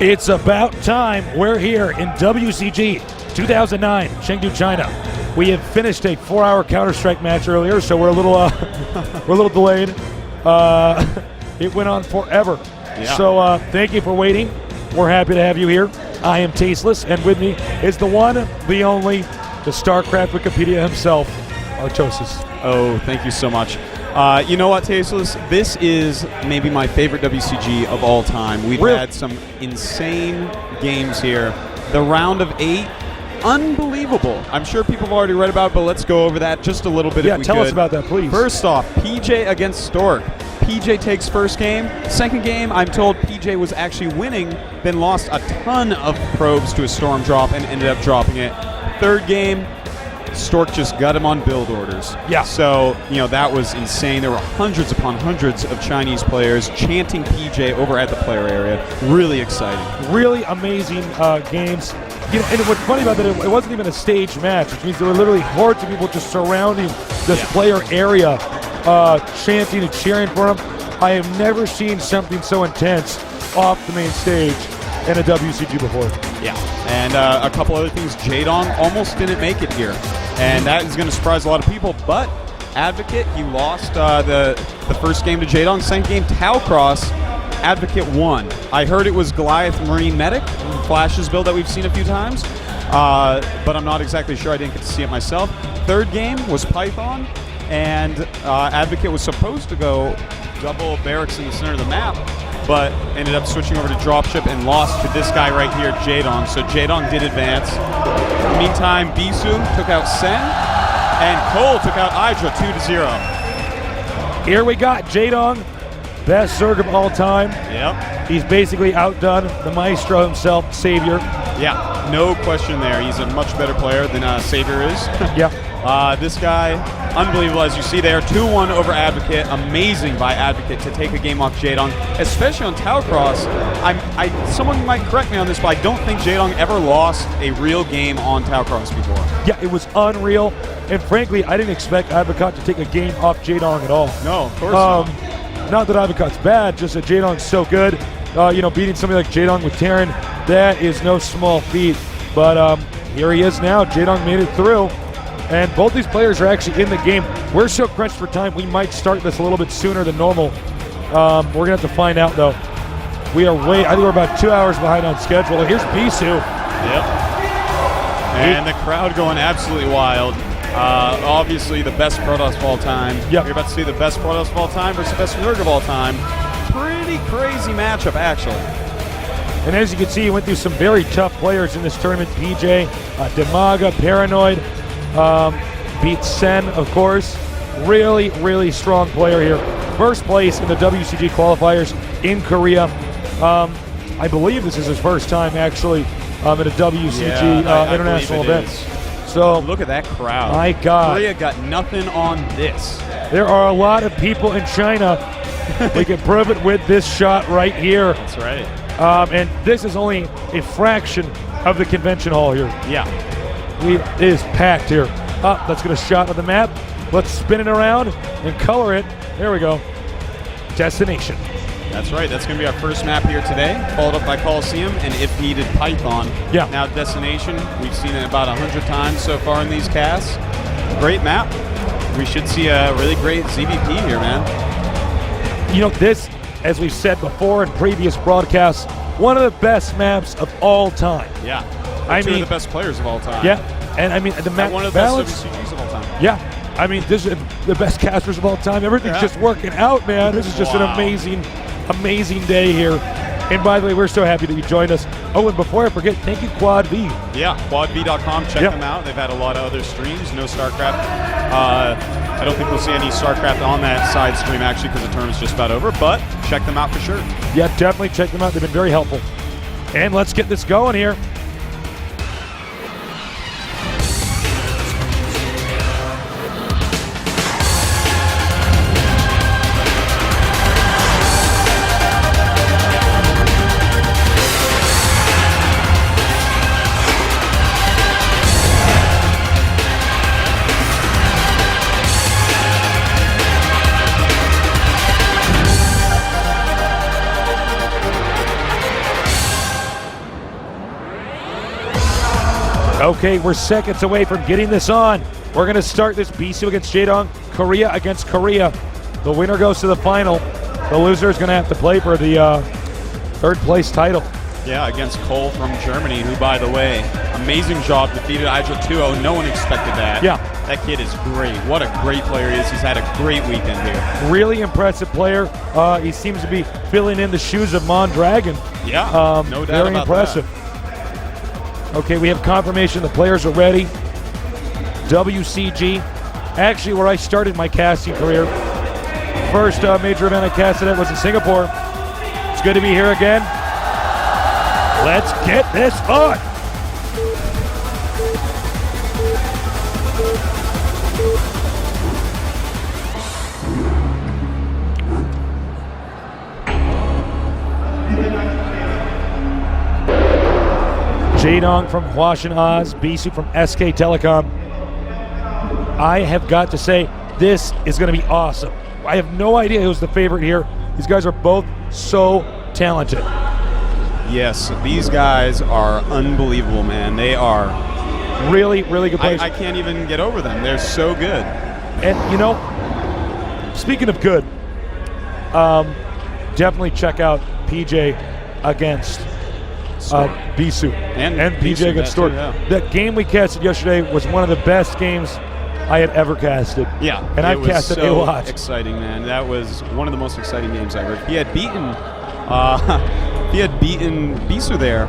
It's about time. We're here in WCG 2009, Chengdu, China. We have finished a 4-hour Counter-Strike match earlier, so we're a little we're a little delayed. It went on forever. Yeah. So thank you for waiting. We're happy to have you here. I am Tasteless, and with me is the one, the only, the StarCraft Wikipedia himself, Artosis. Oh, thank you so much. You know what, Tasteless? This is maybe my favorite WCG of all time. We've had some insane games here. The round of 8, unbelievable. I'm sure people have already read about it, but let's go over that just a little bit if we could. Yeah, tell us about that, please. First off, PJ against Stork. PJ takes first game. Second game, I'm told PJ was actually winning, then lost a ton of probes to a storm drop and ended up dropping it. Third game, Stork just got him on build orders. Yeah. So, you know, that was insane. There were hundreds upon hundreds of Chinese players chanting PJ over at the player area. Really exciting. Really amazing games. You know, and what's funny about that, it wasn't even a staged match, which means there were literally hordes of people just surrounding this player area, chanting and cheering for him. I have never seen something so intense off the main stage in a WCG before. Yeah. And a couple other things. Jaedong almost didn't make it here. And that is going to surprise a lot of people. But Advocate, he lost the first game to Jaedong. Second game, Tau Cross, Advocate won. I heard it was Goliath Marine Medic, Flash's build that we've seen a few times. But I'm not exactly sure. I didn't get to see it myself. Third game was Python. And Advocate was supposed to go double barracks in the center of the map, but ended up switching over to dropship and lost to this guy right here, Jaedong. So Jaedong did advance. In the meantime, Bisu took out Sen, and Cole took out Hydra 2-0. Here we got Jaedong, best Zerg of all time. Yep. He's basically outdone the Maestro himself, Savior. Yeah, no question there. He's a much better player than Savior is. Yeah. This guy, unbelievable, as you see there. 2-1 over Advocate. Amazing by Advocate to take a game off Jaedong, especially on Tau Cross. Someone might correct me on this, but I don't think Jaedong ever lost a real game on Tau Cross before. Yeah, it was unreal. And frankly, I didn't expect Advocate to take a game off Jaedong at all. No, of course not. Not that Advocate's bad, just that Jaedong's so good. Beating somebody like Jaedong with Terran, that is no small feat. But here he is now. Jaedong made it through. And both these players are actually in the game. We're so crunched for time, we might start this a little bit sooner than normal. We're going to have to find out, though. I think we're about 2 hours behind on schedule. Here's Bisu. Yep. And the crowd going absolutely wild. Obviously, the best Protoss of all time. Yep. You're about to see the best Protoss of all time versus the best Zerg of all time. Pretty crazy matchup, actually. And as you can see, he went through some very tough players in this tournament. PJ, Demaga, Paranoid, beat Sen, of course. Really, really strong player here. First place in the WCG qualifiers in Korea. I believe this is his first time, actually, at a WCG international event. So look at that crowd. My God. Korea got nothing on this. There are a lot of people in China. We can prove it with this shot right here. That's right. And this is only a fraction of the convention hall here. Yeah. It is packed here. Let's get a shot of the map. Let's spin it around and color it. There we go. Destination. That's right. That's going to be our first map here today, followed up by Coliseum and, if needed, Python. Yeah. Now Destination, we've seen it about 100 times so far in these casts. Great map. We should see a really great ZVP here, man. You know, this, as we've said before in previous broadcasts, one of the best maps of all time. Yeah. Two of the best players of all time. Yeah. And I mean, the map one of the balance. best WCGs of all time. Yeah. I mean, this is the best casters of all time. Everything's just working out, man. This is just an amazing day here. And by the way, we're so happy that you joined us. Oh, and before I forget, thank you, Quad V. Yeah, quadv.com. Check them out. They've had a lot of other streams. No StarCraft. I don't think we'll see any StarCraft on that side stream, actually, because the tournament's just about over. But check them out for sure. Yeah, definitely check them out. They've been very helpful. And let's get this going here. Okay, we're seconds away from getting this on. We're going to start this Bisu against Jaedong, Korea against Korea. The winner goes to the final. The loser is going to have to play for the third place title. Yeah, against Cole from Germany, who, by the way, amazing job, defeated Hydra 2-0. No one expected that. Yeah. That kid is great. What a great player he is. He's had a great weekend here. Really impressive player. He seems to be filling in the shoes of Mondragon. Yeah, no doubt very about impressive. that. Okay, we have confirmation the players are ready. WCG, actually where I started my casting career. First major event I casted at was in Singapore. It's good to be here again. Let's get this on. Jaedong from Huashan Oz, Bisu from SK Telecom. I have got to say, this is going to be awesome. I have no idea who's the favorite here. These guys are both so talented. Yes, these guys are unbelievable, man. They are really, really good players. I can't even get over them. They're so good. And, you know, speaking of good, definitely check out PJ against Bisu. And PJ against Stork. Yeah. That game we casted yesterday was one of the best games I had ever casted. Yeah. And I've casted a lot. Exciting, man. That was one of the most exciting games ever. If he had beaten Bisu there,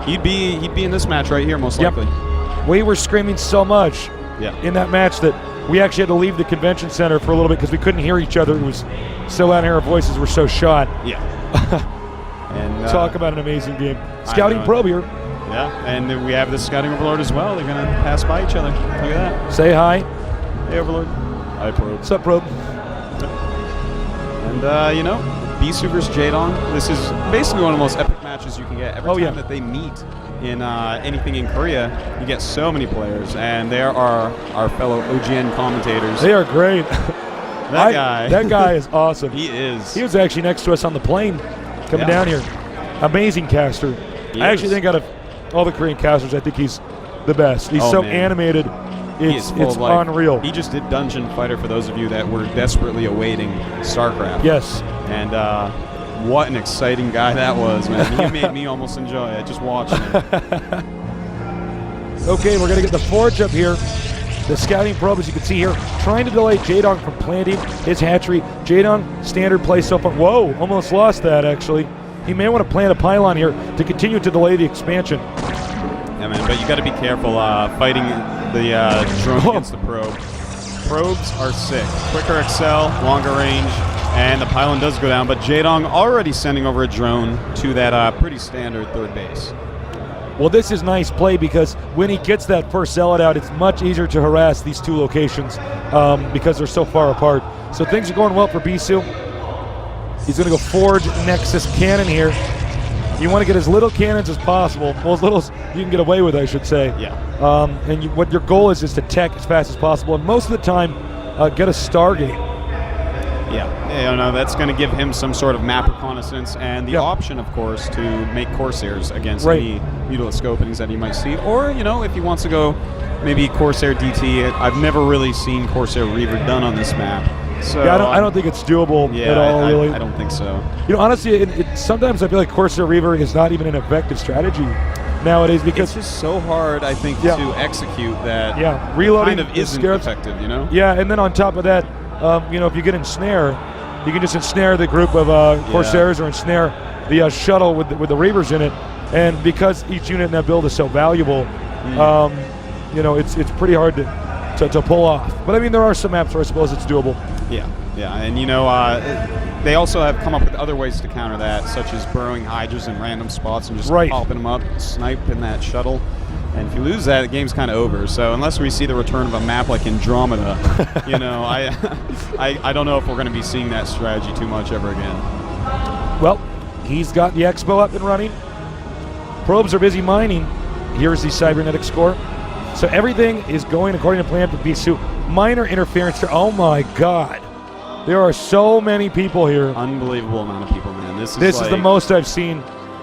he'd be in this match right here most likely. We were screaming so much in that match that we actually had to leave the convention center for a little bit because we couldn't hear each other. It was so loud, and our voices were so shot. Yeah. And talk about an amazing game. Scouting probe here. Yeah, and then we have the scouting overlord as well. They're gonna pass by each other. Look at that. Say hi. Hey, overlord. Hi, probe. What's up, probe? And you know, Bisu versus Jaedong. This is basically one of the most epic matches you can get. Every time that they meet in anything in Korea, you get so many players, and there are our fellow OGN commentators. They are great. That guy is awesome. He is. He was actually next to us on the plane coming down here. Amazing caster. I actually think out of all the Korean casters, I think he's the best. He's so animated. It's unreal. He just did Dungeon Fighter for those of you that were desperately awaiting StarCraft. Yes. And what an exciting guy that was, man. He made me almost enjoy it, just watching it. Okay, we're going to get the Forge up here. The scouting probe, as you can see here, trying to delay Jaedong from planting his hatchery. Jaedong, standard play so far. Whoa, almost lost that, actually. He may want to plant a pylon here to continue to delay the expansion. Yeah, man, but you got to be careful fighting the drone against the probe. Probes are sick. Quicker excel, longer range, and the pylon does go down, but Jaedong already sending over a drone to that pretty standard third base. Well, this is nice play because when he gets that first zealot out, it's much easier to harass these two locations because they're so far apart. So things are going well for Bisu. He's going to go Forge Nexus Cannon here. You want to get as little cannons as possible, well, as little as you can get away with, I should say. Yeah. And what your goal is to tech as fast as possible, and most of the time, get a Stargate. Yeah, you know, that's going to give him some sort of map reconnaissance and the option, of course, to make Corsairs against any Mutilate openings that he might see. Or, you know, if he wants to go maybe Corsair DT, I've never really seen Corsair Reaver done on this map. So yeah, I don't think it's doable at all, really. I don't think so. You know, honestly, sometimes I feel like Corsair Reaver is not even an effective strategy nowadays because it's just so hard, I think, to execute that. Yeah, reloading kind of isn't effective, you know? Yeah, and then on top of that, you know, if you get ensnare, you can just ensnare the group of Corsairs or ensnare the shuttle with the Reavers in it. And because each unit in that build is so valuable, you know, it's pretty hard to pull off. But I mean, there are some maps where I suppose it's doable. Yeah, and you know, they also have come up with other ways to counter that, such as burrowing Hydras in random spots and just popping them up, sniping that shuttle. And if you lose that, the game's kind of over. So unless we see the return of a map like Andromeda, you know, I don't know if we're going to be seeing that strategy too much ever again. Well, he's got the Expo up and running. Probes are busy mining. Here's the cybernetic score. So everything is going according to plan for Bisu. Minor interference. Oh my God. There are so many people here. Unbelievable amount of people, man. This is the most I've seen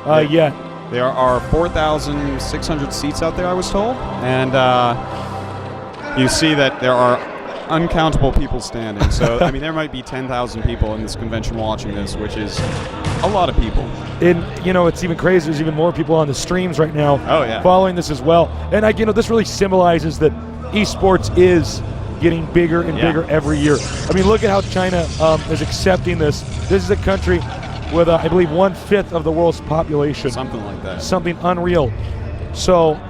yet. There are 4,600 seats out there, I was told, and you see that there are uncountable people standing. So, I mean, there might be 10,000 people in this convention watching this, which is a lot of people. And, you know, it's even crazy. There's even more people on the streams right now following this as well. And, you know, this really symbolizes that esports is getting bigger and bigger every year. I mean, look at how China is accepting this. This is a country with, I believe, 1/5 of the world's population. Something like that. Something unreal. So,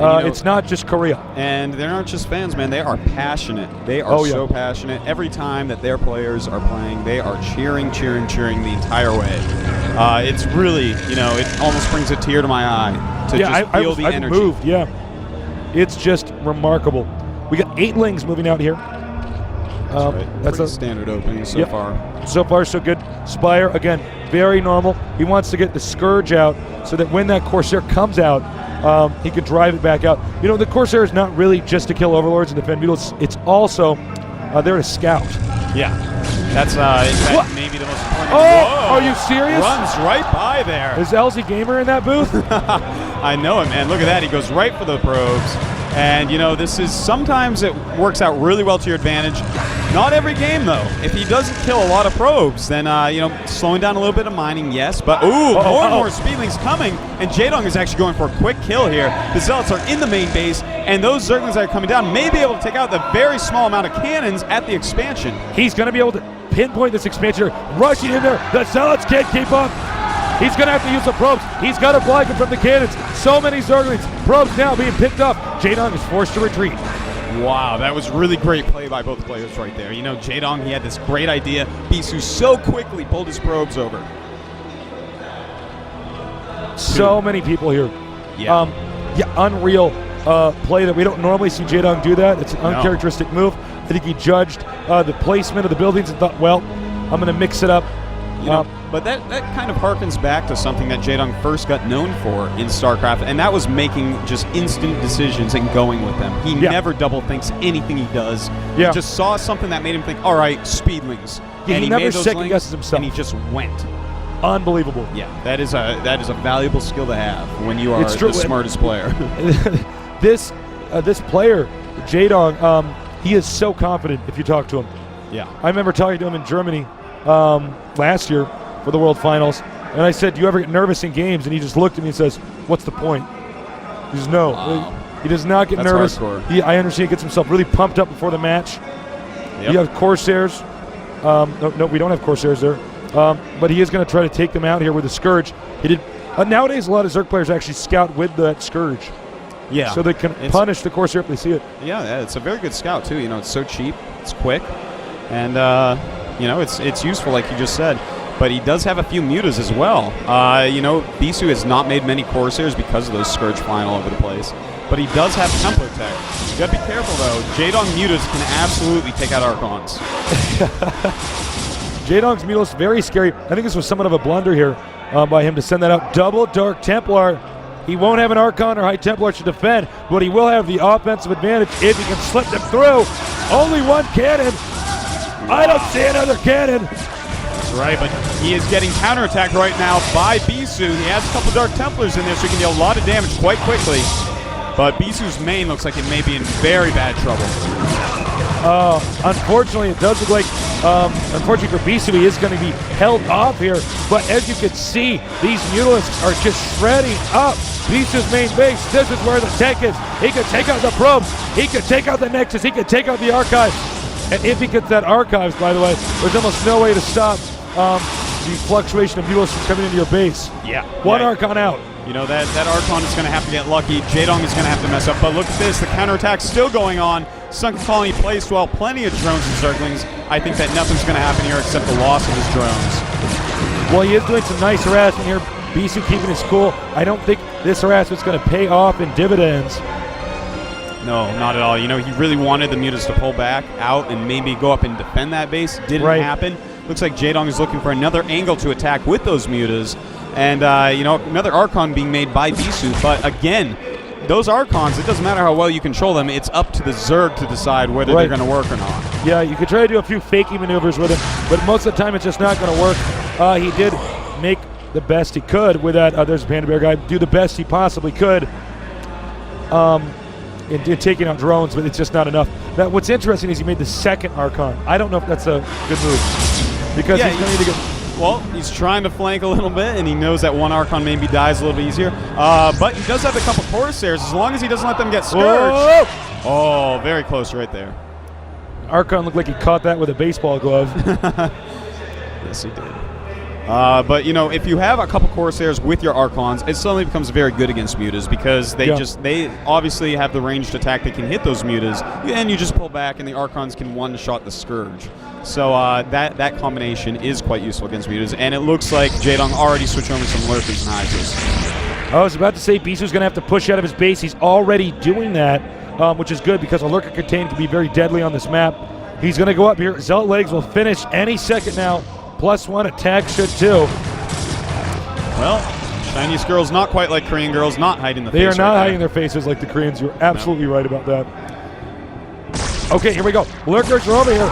it's not just Korea. And they're not just fans, man. They are passionate. They are so passionate. Every time that their players are playing, they are cheering the entire way. It's really, you know, it almost brings a tear to my eye to just feel the energy. Moved, It's just remarkable. We got 8lings moving out here. That's a standard opening so far. So far, so good. Spire, again, very normal. He wants to get the Scourge out so that when that Corsair comes out, he can drive it back out. You know, the Corsair is not really just to kill Overlords and defend Beetles. It's also there to scout. Yeah. That's in fact, maybe the most important. Oh, are you serious? Runs right by there. Is LZ Gamer in that booth? I know it, man. Look at that. He goes right for the probes. And, you know, this is sometimes it works out really well to your advantage. Not every game, though. If he doesn't kill a lot of probes, then, you know, slowing down a little bit of mining, yes. But, more and more Speedlings coming. And Jaedong is actually going for a quick kill here. The Zealots are in the main base, and those Zerglings that are coming down may be able to take out the very small amount of cannons at the expansion. He's going to be able to pinpoint this expansion. Rushing in there. The Zealots can't keep up. He's going to have to use the probes. He's got to block him from the cannons. So many Zerglings. Probes now being picked up. Jaedong is forced to retreat. Wow, that was really great play by both players right there. You know, Jaedong, he had this great idea. Bisu so quickly pulled his probes over. So many people here. Yeah. Unreal play that we don't normally see Jaedong do that. It's an uncharacteristic move. I think he judged the placement of the buildings and thought, well, I'm going to mix it up. You know, but that kind of harkens back to something that Jaedong first got known for in StarCraft, and that was making just instant decisions and going with them. He never double thinks anything he does. He just saw something that made him think, all right, Speedlings. Yeah, and he never second guesses himself. And he just went. Unbelievable. Yeah, that is a valuable skill to have when you are the smartest player. This player, Jaedong, he is so confident if you talk to him. Yeah. I remember talking to him in Germany last year for the World Finals, and I said, do you ever get nervous in games? And he just looked at me and says, what's the point? He says, no. Wow. He does not get nervous. I understand he gets himself really pumped up before the match. You have Corsairs. No, we don't have Corsairs there. But he is going to try to take them out here with the Scourge. He did. Nowadays, a lot of Zerg players actually scout with that Scourge. Yeah. So they can punish the Corsair if they see it. Yeah, it's a very good scout, too. You know, it's so cheap. It's quick. And, you know, it's useful, like you just said. But he does have a few mutas as well. You know, Bisu has not made many Corsairs because of those Scourge flying all over the place. But he does have Templar tech. You gotta be careful, though. Jaedong mutas can absolutely take out Archons. Jaedong's mutas, very scary. I think this was somewhat of a blunder here by him to send that out. Double Dark Templar. He won't have an Archon or High Templar to defend, but he will have the offensive advantage if he can slip them through. Only one cannon. I don't see another cannon. That's right, but he is getting counterattacked right now by Bisu. He has a couple Dark Templars in there, so he can deal a lot of damage quite quickly. But Bisu's main looks like it may be in very bad trouble. Unfortunately, it does look like, unfortunately for Bisu, he is going to be held off here. But as you can see, these Mutalisks are just shredding up Bisu's main base. This is where the tech is. He can take out the probes. He can take out the Nexus. He can take out the Archives. And if he gets that Archives, by the way, there's almost no way to stop the fluctuation of Mutalisks from coming into your base. Yeah. One Archon out. You know, that Archon is going to have to get lucky. Jaedong is going to have to mess up. But look at this. The counterattack's still going on. Sunken Colony placed well. Plenty of drones and Zerglings. I think that nothing's going to happen here except the loss of his drones. Well, he is doing some nice harassment here. Bisu keeping his cool. I don't think this harassment's going to pay off in dividends. No, not at all. You know, he really wanted the Mutas to pull back out and maybe go up and defend that base. Didn't happen. Looks like Jaedong is looking for another angle to attack with those Mutas. And, you know, another Archon being made by Bisu. But, again, those Archons, it doesn't matter how well you control them. It's up to the Zerg to decide whether they're going to work or not. Yeah, you could try to do a few fakey maneuvers with him, but most of the time it's just not going to work. He did make the best he could with that. There's a Panda Bear guy. Do the best he possibly could in taking out drones, but it's just not enough. Now, what's interesting is he made the second Archon. I don't know if that's a good move because he's going to need to get. Well, he's trying to flank a little bit, and he knows that one Archon maybe dies a little bit easier. But he does have a couple Corsairs, as long as he doesn't let them get scourged. Whoa! Oh, very close right there. Archon looked like he caught that with a baseball glove. Yes, he did. But, you know, if you have a couple Corsairs with your Archons, it suddenly becomes very good against Mutas because they obviously have the ranged attack that can hit those Mutas, and you just pull back and the Archons can one-shot the Scourge. So that combination is quite useful against Mutas, and it looks like Jaedong already switched over some Lurkers and Hydras. I was about to say Bisu's going to have to push out of his base. He's already doing that, which is good because a Lurker Contain can be very deadly on this map. He's going to go up here. Zealot Legs will finish any second now. +1 attack should too. Well, Chinese girls not quite like Korean girls, not hiding the face. They are not right hiding their faces like the Koreans. You're absolutely right about that. Okay, here we go. Lurkers are over here.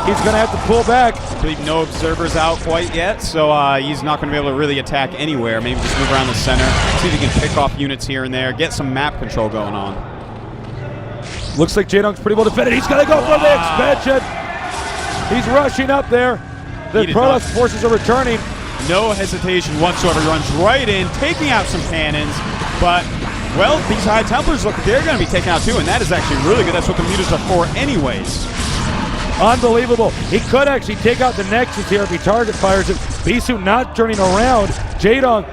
He's going to have to pull back. I believe no observers out quite yet, so he's not going to be able to really attack anywhere. Maybe just move around the center, see if he can pick off units here and there, get some map control going on. Looks like Jaedong's pretty well defended. He's going to go for the expansion. He's rushing up there. The Protoss forces are returning. No hesitation whatsoever. He runs right in, taking out some cannons. But, well, these High Templars, look, they're going to be taken out too, and that is actually really good. That's what the Mutas are for anyways. Unbelievable. He could actually take out the Nexus here if he target fires it. Bisu not turning around. Jaedong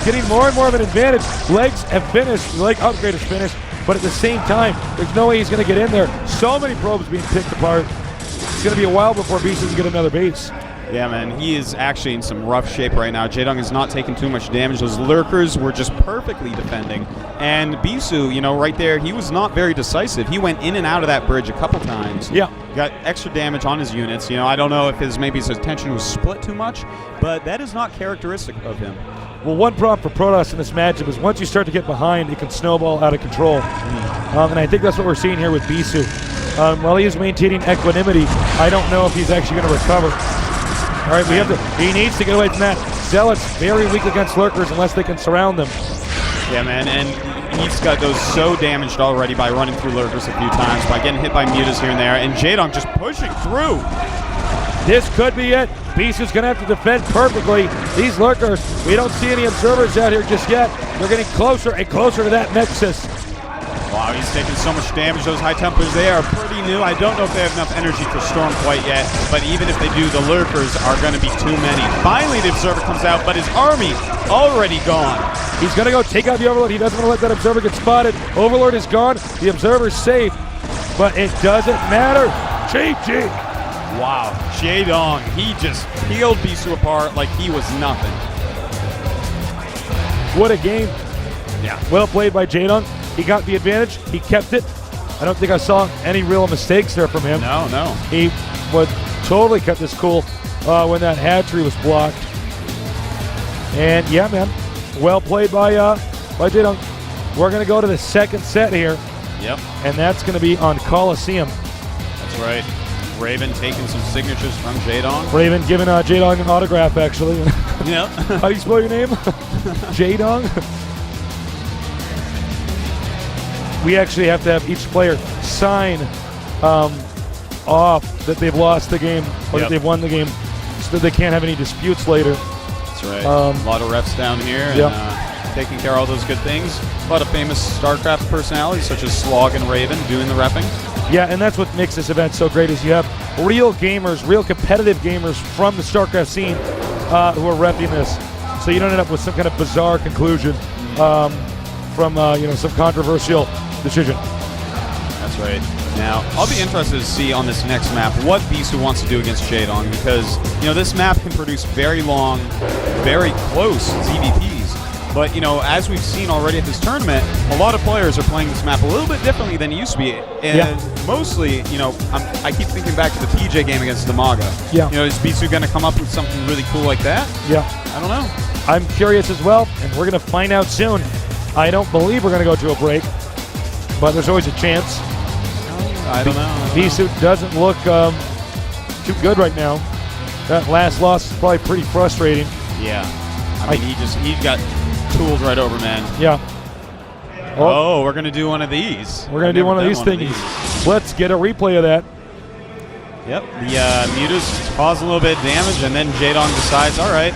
getting more and more of an advantage. Legs have finished. Leg upgrade is finished. But at the same time, there's no way he's going to get in there. So many probes being picked apart. It's going to be a while before Bisu can get another base. Yeah, man, he is actually in some rough shape right now. Jaedong is not taking too much damage. Those Lurkers were just perfectly defending. And Bisu, you know, right there, he was not very decisive. He went in and out of that bridge a couple times. Yeah. Got extra damage on his units. You know, I don't know if maybe his attention was split too much, but that is not characteristic of him. Well, one problem for Protoss in this matchup is once you start to get behind, it can snowball out of control. And I think that's what we're seeing here with Bisu. While he is maintaining equanimity, I don't know if he's actually going to recover. All right, he needs to get away from that. Zealots very weak against Lurkers unless they can surround them. Yeah, man, and he's got those so damaged already by running through Lurkers a few times, by getting hit by Mutas here and there, and Jaedong just pushing through. This could be it. Bisu's going to have to defend perfectly. These Lurkers, we don't see any observers out here just yet. They're getting closer and closer to that Nexus. Wow, he's taking so much damage. Those High Templars, they are pretty new. I don't know if they have enough energy for Storm quite yet, but even if they do, the Lurkers are going to be too many. Finally, the Observer comes out, but his army already gone. He's going to go take out the Overlord. He doesn't want to let that Observer get spotted. Overlord is gone. The Observer's safe, but it doesn't matter. GG. Wow, Jaedong, he just peeled Bisu apart like he was nothing. What a game. Yeah. Well played by Jaedong. He got the advantage. He kept it. I don't think I saw any real mistakes there from him. No. He would totally kept this cool when that hatchery was blocked. And yeah, man, well played by Jaedong. We're going to go to the second set here. Yep. And that's going to be on Coliseum. That's right. Raven taking some signatures from Jaedong. Raven giving Jaedong an autograph, actually. Yep. How do you spell your name? Jaedong? We actually have to have each player sign off that they've lost the game or that they've won the game so that they can't have any disputes later. That's right. A lot of refs down here and taking care of all those good things. A lot of famous StarCraft personalities such as Slog and Raven doing the repping. Yeah, and that's what makes this event so great is you have real gamers, real competitive gamers from the StarCraft scene who are repping this. So you don't end up with some kind of bizarre conclusion from some controversial decision. That's right. Now, I'll be interested to see on this next map what Bisu wants to do against Jaedong because, this map can produce very long, very close ZVPs. But, as we've seen already at this tournament, a lot of players are playing this map a little bit differently than it used to be. And mostly, I keep thinking back to the PJ game against Damaga. Yeah. Is Bisu going to come up with something really cool like that? Yeah. I don't know. I'm curious as well, and we're going to find out soon. I don't believe we're going to go to a break, but there's always a chance. I don't know. Bisu doesn't look too good right now. That last loss is probably pretty frustrating. Yeah. I mean, he got tools right over, man. Yeah. Oh, we're going to do one of these. We're going to do one of these thingies. Let's get a replay of that. Yep, the Mutas cause a little bit of damage, and then Jaedong decides, all right,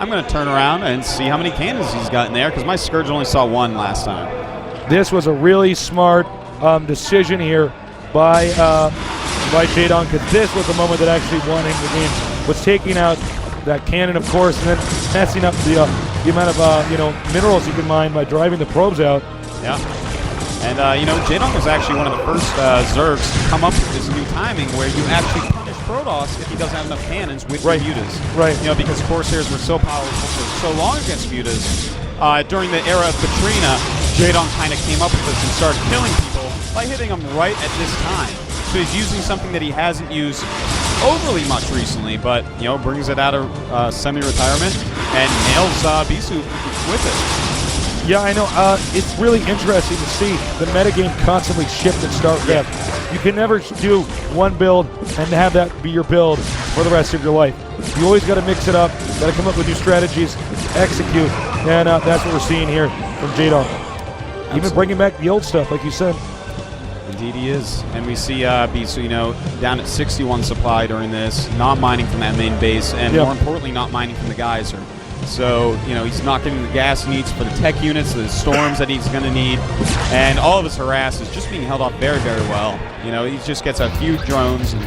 I'm going to turn around and see how many cannons he's got in there, because my Scourge only saw one last time. This was a really smart decision here by Jaedong, because this was the moment that actually won him the game. Was taking out that cannon, of course, and then messing up the amount of minerals you can mine by driving the probes out. Yeah. And, Jaedong was actually one of the first Zergs to come up with this new timing where you actually punish Protoss if he doesn't have enough cannons with the Mutas. Right. Because Corsairs were so powerful for so long against Mutas. During the era of Katrina, Jaedong kind of came up with this and started killing people by hitting them right at this time. So he's using something that he hasn't used overly much recently, but, brings it out of semi-retirement and nails Bisu with it. Yeah, I know. It's really interesting to see the metagame constantly shift in StarCraft. Yeah. You can never do one build and have that be your build for the rest of your life. You always got to mix it up, got to come up with new strategies, execute, and that's what we're seeing here from Jaedong. Even bringing back the old stuff, like you said. Indeed he is. And we see Bisu, down at 61 supply during this, not mining from that main base, and more importantly, not mining from the geyser. So, he's not getting the gas he needs for the tech units, the storms that he's going to need, and all of his harass is just being held off very, very well. He just gets a few drones and